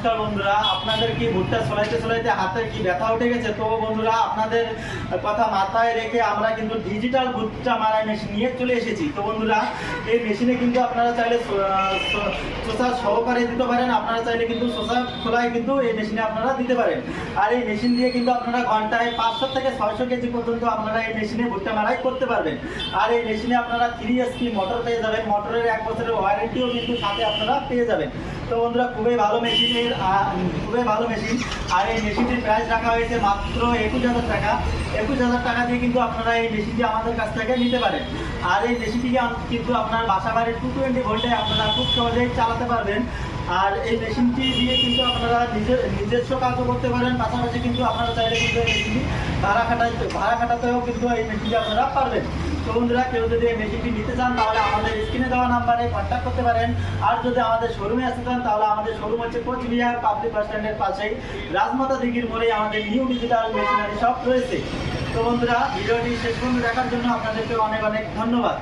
নমস্কার বন্ধুরা, আপনাদের কি ভুট্টা ছড়াইতে ছড়াইতে হাতে কি ব্যথা উঠে গেছে? তো বন্ধুরা, আপনাদের কথা মাথায় রেখে আমরা কিন্তু ডিজিটাল ভুট্টা মারাই মেশিন নিয়ে চলে এসেছি। তো বন্ধুরা, এই মেশিনে কিন্তু আপনারা চাইলে শসা সহকারে দিতে পারেন, আপনারা চাইলে কিন্তু শসা খোলায় কিন্তু এই মেশিনে আপনারা দিতে পারেন। আর এই মেশিন দিয়ে কিন্তু আপনারা ঘন্টায় 500 থেকে 600 কেজি পর্যন্ত আপনারা এই মেশিনে ভুট্টা মারাই করতে পারবেন। আর এই মেশিনে আপনারা 3 HP মোটর পেয়ে যাবেন, মোটরের 1 বছরের ওয়ারেন্টিও কিন্তু সাথে আপনারা পেয়ে যাবেন। তো বন্ধুরা, খুবই ভালো মেশিন। আর এই মেশিনটির প্রাইস রাখা হয়েছে মাত্র 21,000 টাকা। 21,000 টাকা দিয়ে কিন্তু আপনারা এই মেশিনটি আমাদের কাছ থেকে নিতে পারেন। আর এই মেশিনটিকে কিন্তু আপনার বাসা বাড়ির 220 ভোল্টে আপনারা খুব সহজেই চালাতে পারবেন। আর এই মেশিনটি দিয়ে কিন্তু আপনারা নিজস্ব কাজও করতে পারেন, পাশাপাশি কিন্তু আপনারা চাইলে কিন্তু এই মেশিনটি ভাড়া খাটাতেও কিন্তু এই মেশিনটি আপনারা পারবেন। তো বন্ধুরা, কেউ যদি এই মেশিনটি নিতে চান তাহলে আমাদের স্ক্রিনে দেওয়া নাম্বারে কন্ট্যাক্ট করতে পারেন। আর যদি আমাদের শোরুমে আসতে চান তাহলে আমাদের শোরুম হচ্ছে কোচবিহার পাবলিক বাস স্ট্যান্ডের পাশেই রাজমাতা দিঘির মোড়ে আমাদের নিউ ডিজিটাল মেশিনারি শপ রয়েছে। তো বন্ধুরা, ভিডিওটি শেষ পর্যন্ত দেখার জন্য আপনাদেরকে অনেক অনেক ধন্যবাদ।